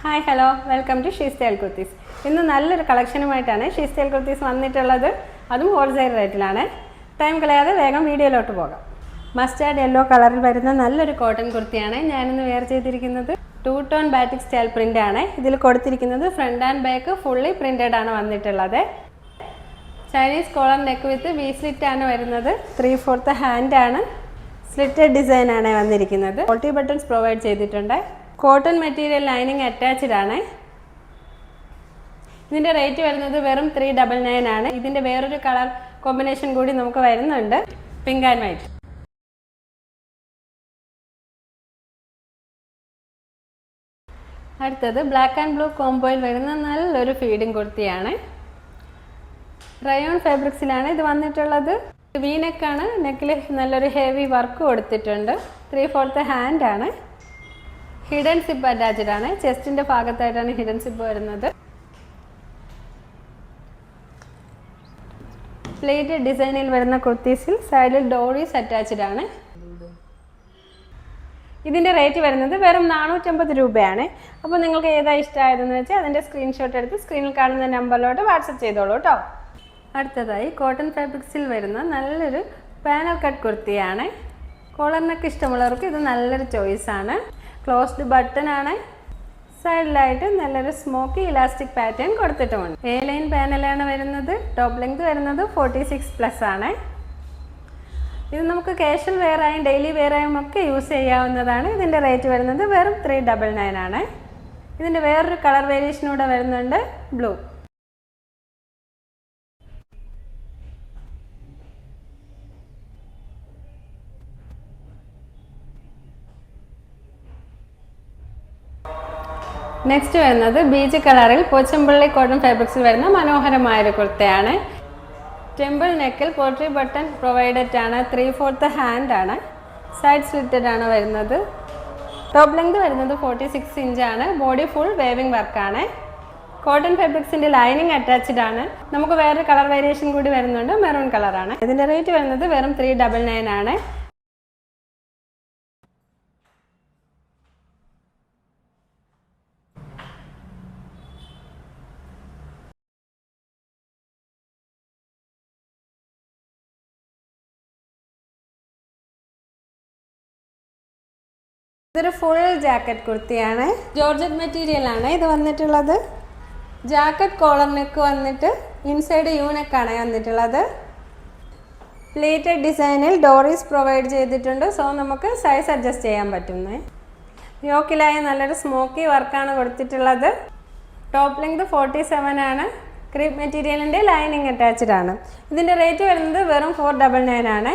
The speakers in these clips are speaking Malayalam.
Hi hello welcome to She Style kurtis. ഇന്ന് നല്ലൊരു കളക്ഷനുമായിട്ടാണ് ഷീ സ്റ്റൈൽ കുർത്തീസ് വന്നിട്ടുള്ളത്. അതും ഹോൾസെയിൽ റേറ്റിലാണ്. ടൈം കളയാതെ വേഗം വീഡിയോയിലോട്ട് പോകാം. മസ്റ്റാർഡ് യെല്ലോ കളറിൽ വരുന്ന നല്ലൊരു കോട്ടൺ കുർത്തിയാണ് ഞാനിന്ന് വെയർ ചെയ്തിരിക്കുന്നത്. 2 ടോൺ ബാറ്റിക് സ്റ്റൈൽ പ്രിൻ്റ് ആണ് ഇതിൽ കൊടുത്തിരിക്കുന്നത്. Front and back fully printed ആണ് വന്നിട്ടുള്ളത്. Chinese collar neck with V slit ആണ് വരുന്നത്. 3/4 ഹാൻഡ് ആണ്. സ്ലിറ്റഡ് ഡിസൈൻ ആണ് വന്നിരിക്കുന്നത്. പോൾട്ടി ബട്ടൺസ് പ്രൊവൈഡ് ചെയ്തിട്ടുണ്ട്. കോട്ടൺ മെറ്റീരിയൽ ലൈനിങ് അറ്റാച്ച്ഡ് ആണ്. ഇതിൻ്റെ റേറ്റ് വരുന്നത് വെറും 399 ആണ്. ഇതിൻ്റെ വേറൊരു കളർ കോമ്പിനേഷൻ കൂടി നമുക്ക് വരുന്നുണ്ട്, പിങ്ക് ആൻഡ് വൈറ്റ്. അടുത്തത് ബ്ലാക്ക് ആൻഡ് ബ്ലൂ കോംബോയിൽ വരുന്ന നല്ലൊരു ഫീഡിങ് കുർത്തിയാണ്. റയോൺ ഫാബ്രിക്സിലാണ് ഇത് വന്നിട്ടുള്ളത്. വി നെക്കാണ്. നെക്കിൽ നല്ലൊരു ഹെവി വർക്ക് കൊടുത്തിട്ടുണ്ട്. 3/4 ഹാൻഡ് ആണ്. ഹിഡൻ സിപ്പ് അറ്റാച്ച്ഡ് ആണ്. ചെസ്റ്റിൻ്റെ ഭാഗത്തായിട്ടാണ് ഹിഡൻ സിപ്പ് വരുന്നത്. പ്ലേറ്റഡ് ഡിസൈനിൽ വരുന്ന കുർത്തീസിൽ സൈഡിൽ ഡോറീസ് അറ്റാച്ച്ഡ് ആണ്. ഇതിൻ്റെ റേറ്റ് വരുന്നത് വെറും 450 രൂപയാണ്. അപ്പോൾ നിങ്ങൾക്ക് ഏതാ ഇഷ്ടമായതെന്ന് വെച്ചാൽ അതിൻ്റെ സ്ക്രീൻഷോട്ട് എടുത്ത് സ്ക്രീനിൽ കാണുന്ന നമ്പറിലോട്ട് വാട്സപ്പ് ചെയ്തോളൂ കേട്ടോ. അടുത്തതായി കോട്ടൺ ഫാബ്രിക്സിൽ വരുന്ന നല്ലൊരു പാനൽ കട്ട് കുർത്തിയാണ്. കോളറിനൊക്കെ ഇഷ്ടമുള്ളവർക്ക് ഇത് നല്ലൊരു ചോയ്സാണ്. ക്ലോസ്ഡ് ബട്ടൺ ആണ്. സൈഡിലായിട്ട് നല്ലൊരു സ്മോക്കി ഇലാസ്റ്റിക് പാറ്റേൺ കൊടുത്തിട്ടുമുണ്ട്. എ ലൈൻ പാനലാണ് വരുന്നത്. ടോപ്പ് ലെങ്ത് വരുന്നത് 46+ ആണ്. ഇത് നമുക്ക് കാഷ്വൽ വെയറായും ഡെയിലി വെയറായും ഒക്കെ യൂസ് ചെയ്യാവുന്നതാണ്. ഇതിൻ്റെ റേറ്റ് വരുന്നത് വെറും 399 ആണ്. ഇതിൻ്റെ വേറൊരു കളർ വേരിയേഷനൂടെ വരുന്നുണ്ട്, ബ്ലൂ. നെക്സ്റ്റ് വരുന്നത് ബീച്ച് കളറിൽ പോച്ചമ്പള്ളി കോട്ടൺ ഫാബ്രിക്സിൽ വരുന്ന മനോഹരമായൊരു കുർത്തയാണ്. ടെമ്പിൾ നെക്കിൽ പോട്രി ബട്ടൺ പ്രൊവൈഡഡ് ആണ്. 3/4 ഹാൻഡ് ആണ്. സൈഡ് സ്ലിറ്റഡ് ആണ് വരുന്നത്. ടോപ്പ് ലെങ്ത് വരുന്നത് 46 ഇഞ്ചാണ്. ബോഡി ഫുൾ വേവിംഗ് വർക്കാണ്. കോട്ടൺ ഫാബ്രിക്സിൻ്റെ ലൈനിങ് അറ്റാച്ച്ഡ് ആണ്. നമുക്ക് വേറൊരു കളർ വേരിയേഷൻ കൂടി വരുന്നുണ്ട്, മെറൂൺ കളറാണ്. ഇതിൻ്റെ റേറ്റ് വരുന്നത് വെറും 399 ആണ്. ഇതൊരു ഫുൾ ജാക്കറ്റ് കുർത്തിയാണ്. ജോർജറ്റ് മെറ്റീരിയൽ ആണ് ഇത് വന്നിട്ടുള്ളത്. ജാക്കറ്റ് കോളർ നെക്ക് വന്നിട്ട് ഇൻസൈഡ് യു നെക്കാണ് വന്നിട്ടുള്ളത്. പ്ലേറ്റഡ് ഡിസൈനിൽ ഡോറീസ് പ്രൊവൈഡ് ചെയ്തിട്ടുണ്ട്. സോ നമുക്ക് സൈസ് അഡ്ജസ്റ്റ് ചെയ്യാൻ പറ്റുന്നത്. യോക്കിലായി നല്ലൊരു സ്മോക്കി വർക്കാണ് കൊടുത്തിട്ടുള്ളത്. ടോപ്പ് ലെങ്ത് 47 ആണ്. ക്രീപ്പ് മെറ്റീരിയലിൻ്റെ ലൈനിങ് അറ്റാച്ച്ഡ് ആണ്. ഇതിൻ്റെ റേറ്റ് വരുന്നത് വെറും 499 ആണ്.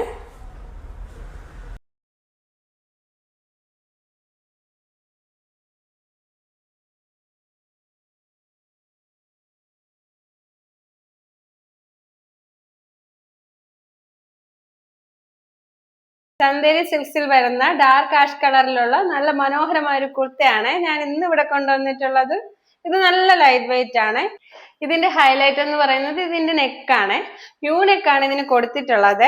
ചന്ദേരി സിൽക്സിൽ വരുന്ന ഡാർക്ക് ആഷ് കളറിലുള്ള നല്ല മനോഹരമായ ഒരു കുർത്തയാണ് ഞാൻ ഇന്ന് ഇവിടെ കൊണ്ടുവന്നിട്ടുള്ളത്. ഇത് നല്ല ലൈറ്റ് വെയിറ്റ് ആണ്. ഇതിന്റെ ഹൈലൈറ്റ് എന്ന് പറയുന്നത് ഇതിന്റെ നെക്കാണ്. യു നെക്കാണ് ഇതിന് കൊടുത്തിട്ടുള്ളത്.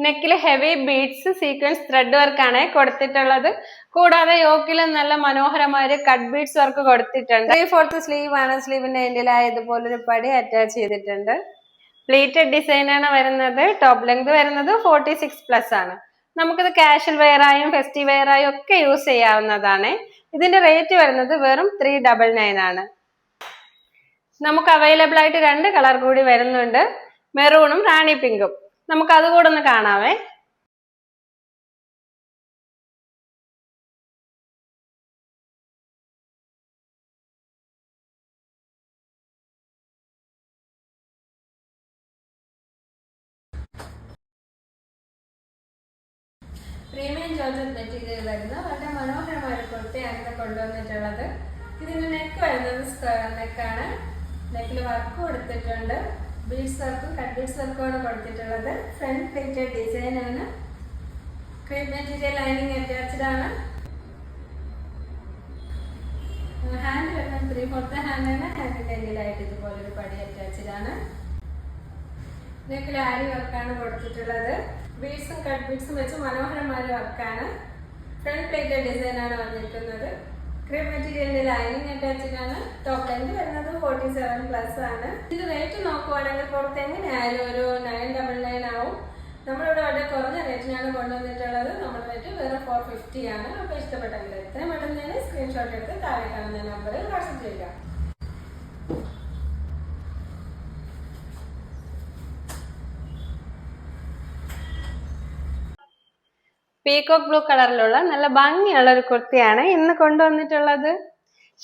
നെക്കിൽ ഹെവി ബീഡ്സ് സീക്വൻസ് ത്രെഡ് വർക്കാണ് കൊടുത്തിട്ടുള്ളത്. കൂടാതെ യോക്കിലും നല്ല മനോഹരമായ ഒരു കട്ട് ബീഡ്സ് വർക്ക് കൊടുത്തിട്ടുണ്ട്. 3/4 സ്ലീവ് ആണ്. സ്ലീവിന്റെ എൻഡിലായി ഇതുപോലൊരു പടി അറ്റാച്ച് ചെയ്തിട്ടുണ്ട്. പ്ലേറ്റഡ് ഡിസൈൻ ആണ് വരുന്നത്. ടോപ്പ് ലെങ്ത് വരുന്നത് 46+ ആണ്. നമുക്കിത് കാഷ്വൽ വെയറായും ഫെസ്റ്റീവ് വെയറായും ഒക്കെ യൂസ് ചെയ്യാവുന്നതാണ്. ഇതിന്റെ റേറ്റ് വരുന്നത് വെറും 399 ആണ്. നമുക്ക് അവൈലബിൾ ആയിട്ട് 2 കളർ കൂടി വരുന്നുണ്ട്, മെറൂണും റാണി പിങ്കും. നമുക്ക് അതുകൂടെ ഒന്ന് കാണാവേ. പ്രീമിയം ജോർജറ്റ് മെറ്റീരിയൽ വരുന്ന വളരെ മനോഹരമായ ഒരു കുർത്തയാണ് കൊണ്ടുവന്നിട്ടുള്ളത്. ഇതിന്റെ നെക്ക് വരുന്നത് സ്ക്വയർ നെക്കാണ്. നെക്കിൽ വർക്ക് കൊടുത്തിട്ടുണ്ട്. ബീഡ്സ് വർക്കും കട്ട് ബീഡ്സ് വർക്കുമാണ് കൊടുത്തിട്ടുള്ളത്. ഫ്രണ്ട് പ്ലേറ്റഡ് ഡിസൈൻ ആണ്. ക്രീപ്പ് മെറ്റീരിയൽ ലൈനിങ് അറ്റാച്ച്ഡ് ആണ്. ഹാൻഡ് വരുന്നത് 3/4 ഹാൻഡ് ആണ്. ഹാൻഡിന്റെ എൻഡിലായിട്ട് ഇതുപോലൊരു പടി അറ്റാച്ച്ഡ് ആണ്. നെക്കിൽ ആരി വർക്കാണ് കൊടുത്തിട്ടുള്ളത്. ബീഡ്സും കട്ട് ബീഡ്സും വെച്ച് മനോഹരമായ വർക്കാണ്. ഫ്രണ്ട് പ്ലേറ്റഡ് ഡിസൈൻ ആണ് വന്നിരിക്കുന്നത്. ക്രീം മെറ്റീരിയലിന്റെ ലൈനിങ് അറ്റാച്ച്ഡ് ആണ്. ടോപ്പ് ലെങ്ത് വരുന്നത് 47+ ആണ്. ഇതിന്റെ റേറ്റ് നോക്കുവാണെങ്കിൽ പുറത്ത് എങ്ങനെയായാലും ഒരു 999 ആവും. നമ്മളിവിടെ വളരെ കുറഞ്ഞ റേറ്റിനാണ് കൊണ്ടുവന്നിട്ടുള്ളത്. നമ്മുടെ റേറ്റ് വെറും 450 ആണ്. അപ്പോൾ ഇഷ്ടപ്പെട്ടെങ്കിൽ എത്രയും പെട്ടെന്ന് തന്നെ സ്ക്രീൻഷോട്ട് എടുത്ത് താഴെ കാണുന്ന നമ്പറിൽ വാട്സ്ആപ്പ് ചെയ്യുക. പീകോക്ക് ബ്ലൂ കളറിലുള്ള നല്ല ഭംഗിയുള്ള ഒരു കുർത്തിയാണ് ഇന്ന് കൊണ്ടുവന്നിട്ടുള്ളത്.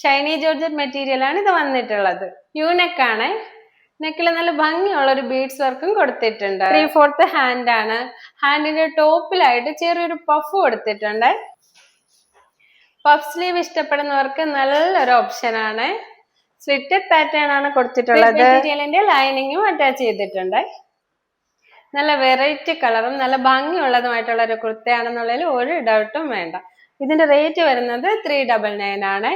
ഷൈനി ജോർജറ്റ് മെറ്റീരിയൽ ആണ് ഇത് വന്നിട്ടുള്ളത്. യൂനെക്ക് ആണ്. നെക്കിൽ നല്ല ഭംഗിയുള്ള ഒരു ബീഡ്സ് വർക്കും കൊടുത്തിട്ടുണ്ട്. 3/4 ഹാൻഡ് ആണ്. ഹാൻഡിന്റെ ടോപ്പിലായിട്ട് ചെറിയൊരു പഫ് കൊടുത്തിട്ടുണ്ട്. പഫ് സ്ലീവ് ഇഷ്ടപ്പെടുന്നവർക്ക് നല്ലൊരു ഓപ്ഷൻ ആണ്. സ്ലിറ്റഡ് പാറ്റേൺ ആണ് കൊടുത്തിട്ടുള്ളത്. മെറ്റീരിയലിന്റെ ലൈനിങ്ങും അറ്റാച്ച് ചെയ്തിട്ടുണ്ട്. നല്ല വെറൈറ്റി കളറും നല്ല ഭംഗിയുള്ളതുമായിട്ടുള്ള ഒരു കുർത്തയാണെന്നുള്ളതിൽ ഒരു ഡൗട്ടും വേണ്ട. ഇതിന്റെ റേറ്റ് വരുന്നത് 399 ആണ്.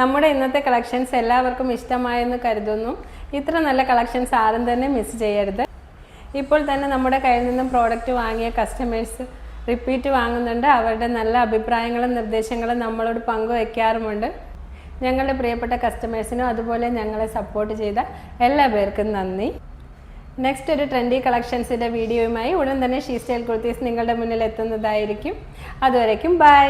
നമ്മുടെ ഇന്നത്തെ കളക്ഷൻസ് എല്ലാവർക്കും ഇഷ്ടമായെന്ന് കരുതുന്നു. ഇത്ര നല്ല കളക്ഷൻസ് ആരും തന്നെ മിസ് ചെയ്യരുത്. ഇപ്പോൾ തന്നെ നമ്മുടെ കയ്യിൽ നിന്നും പ്രോഡക്റ്റ് വാങ്ങിയ കസ്റ്റമേഴ്സ് റിപ്പീറ്റ് വാങ്ങുന്നുണ്ട്. അവരുടെ നല്ല അഭിപ്രായങ്ങളും നിർദ്ദേശങ്ങളും നമ്മളോട് പങ്കുവയ്ക്കാറുമുണ്ട്. ഞങ്ങളുടെ പ്രിയപ്പെട്ട കസ്റ്റമേഴ്സിനും അതുപോലെ ഞങ്ങളെ സപ്പോർട്ട് ചെയ്ത എല്ലാ പേർക്കും നന്ദി. നെക്സ്റ്റ് ഒരു ട്രെൻഡി കളക്ഷൻസിൻ്റെ വീഡിയോയുമായി ഉടൻ തന്നെ ഷീ സ്റ്റൈൽ കുർത്തീസ് നിങ്ങളുടെ മുന്നിൽ എത്തുന്നതായിരിക്കും. അതുവരേക്കും ബൈ.